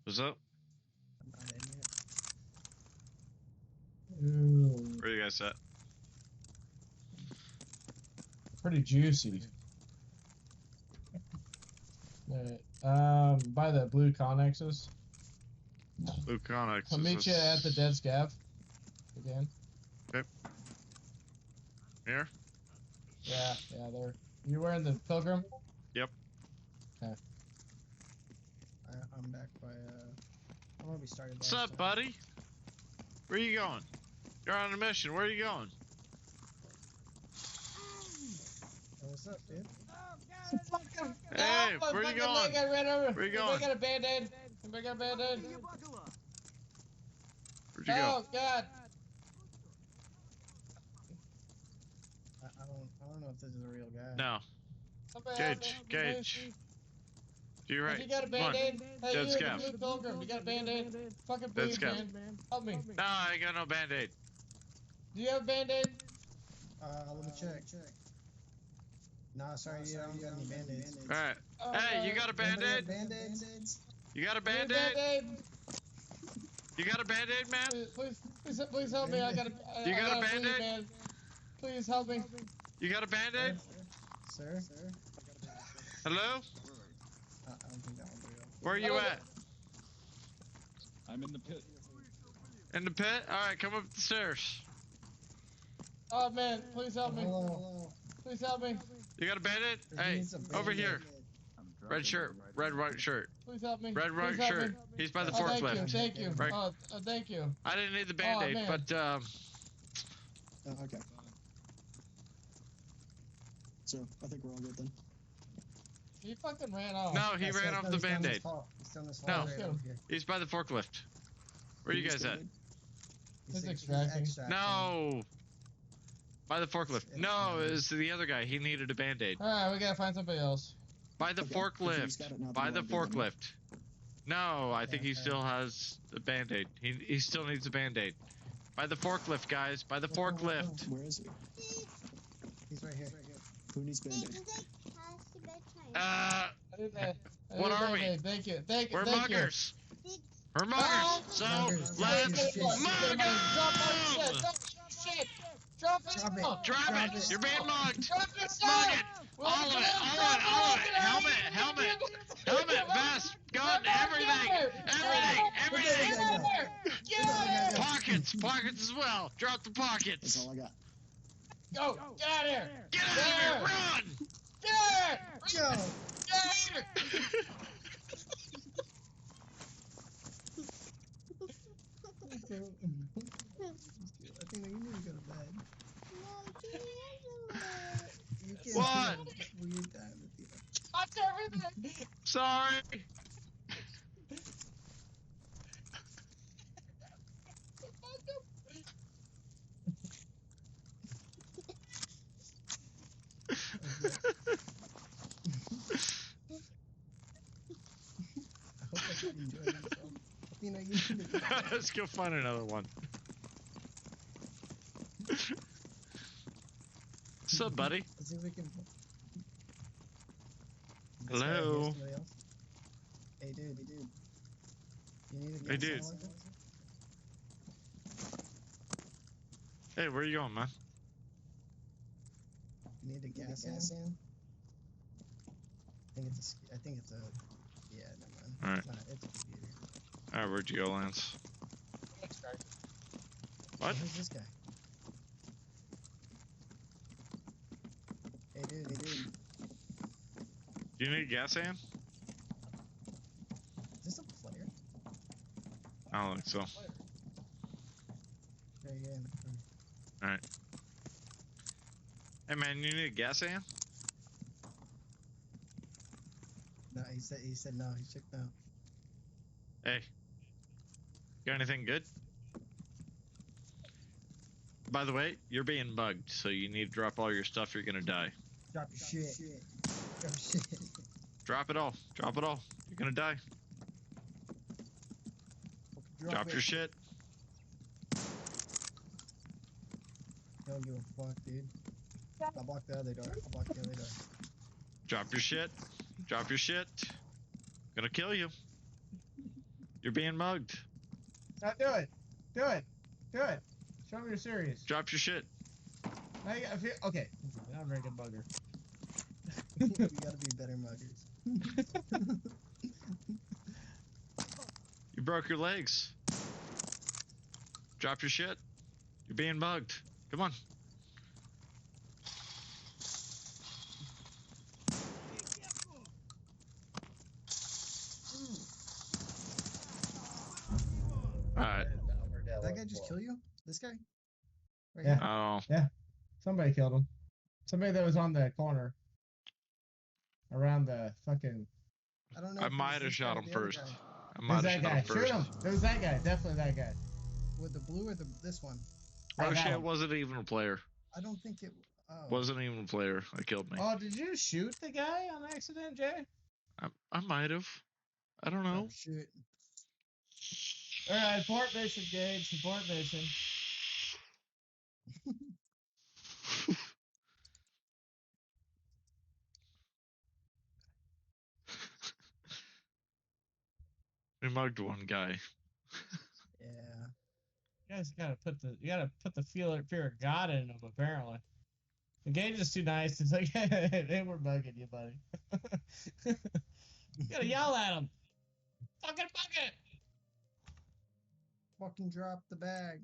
What's up? I'm not in yet. Ooh, Where you guys at? pretty juicy. Alright, by the blue Connexes. Blue Connex. I'll meet you at the dead scav. Again. Here? Yeah, there. You wearing the pilgrim? Yep. Okay. I'm back by I'm gonna be starting. What's up, buddy? Where you going? You're on a mission. Where are you going? Oh, what's up, dude? Hey, where you going? I ran over. Where you Anybody going? got a band-aid? Anybody got a band-aid? Where'd you go? Oh, God. I don't know if this is a real guy. No. Somebody Gage, help me, Gage. please. To your If right. you got a Come on. band-aid, hey, Dead you, scav. the blue pilgrim, you got a band-aid? Fucking Dead please, scav. man. Help me. No, I ain't got no band-aid. Do you have a band-aid? Let me check. Nah, sorry, I don't got any band-aids. Alright. Hey, you got a band-aid? Band-aids? You got a Do you have a band-aid? band-aid? You got a band-aid, man? Please help me. I got a You got a bleed, band-aid? man. Please help me. You got a band-aid? Sir? Hello? I don't think that one's real. Where are you at? I'm in the pit. In the pit? Alright, come up the stairs. Oh man, please help me. Hello. Please help me. You got a band-aid? There Hey, needs a over here. band-aid. Red shirt. Red, white shirt. Please help me. Red, white Please help shirt. me. He's by the Oh, thank you. forklift. Thank you. Right. Thank you. I didn't need the band-aid, man. but, Okay. So, I think we're all good then. He fucking ran off. no, he ran off the band-aid. He's down this No. hall right over here. He's by the forklift. Where are you guys at? He's extracting. No! By the forklift. No, it's the other guy. He needed a band-aid. Alright, we gotta find somebody else. By the Okay, if he's got forklift. it now, then By the we're all good then. forklift. No, I think he Okay. still has a band-aid. He still needs a band-aid. By the forklift, guys. By the forklift. Where is he? He's right here. Who needs band-aid? What are we? Thank you. Thank you. We're thank you. muggers. We're muggers. So, Muggers. let's Drop mug 'em! Shit! Drop it! Drop it. down. Drop Drop it! it. You're being mugged! Drop it! Mug down. it! We'll All of get it! it. All Drop of it! All of it! it. Helmet! Helmet! Helmet! Vest! Gun! Everything! Everything! Everything! Get out of here! Pockets! Pockets as well! Drop the That's pockets! all I got. Go! Get out of here! Get out of here! Run! Get out of here! Go! Get out of here! I think you need to go to bed. You can't What? do that. Weird time with you. Touch everything! Sorry! I hope that you enjoyed yourself. Athena, you need to go to bed. Let's go find another one. What's up, buddy? Let's see if we can. Hello? Somebody else? Hey, dude. You need a Hey, gas dude. analyzer? Hey, where you going, man? You need a gas can? I think it's a. Yeah, never mind. Alright. It's not. It's a computer. Alright, where'd you go, Lance? What? Who's this guy? Hey, dude. Do you need a gas can? Is this a player? I don't think so. Yeah. Alright. Hey, man, you need a gas can? No, he said no. He checked out. Hey. Got anything good? By the way, you're being mugged, so you need to drop all your stuff, you're gonna die. Drop your shit. Drop your shit. Drop it all. Drop it all. You're gonna die. Drop your shit. Don't give a fuck, dude. I'll block the other door. Drop your shit. Drop your shit. Gonna kill you. You're being mugged. Now do it. Do it. Do it. Show me you're serious. Drop your shit. Now you gotta feel, okay. Not a very good bugger. We gotta be better muggers. You broke your legs. Drop your shit. You're being mugged. Come on. Alright. Did that guy just kill you? This guy? Right Yeah. here? Oh. Somebody killed him. Somebody that was on the corner. Around the fucking. I don't know. I if it was might have this shot guy or him the other first. guy. I might There's have that shot guy. him first. Shoot him. It was that guy. Definitely that guy. With the blue or this one? Oh That shit, one. wasn't even a player. I don't think it. Oh. Wasn't even a player that killed me. Oh, did you shoot the guy on accident, Jay? I might have. I don't know. Oh, shit. Alright, port mission, Gage. Support mission. We mugged one guy. Yeah. You guys gotta put the fear of God in them, apparently. The Gage is too nice. It's like, hey, we're bugging you, buddy. You gotta yell at him. Fucking bug it! Fucking drop the bag.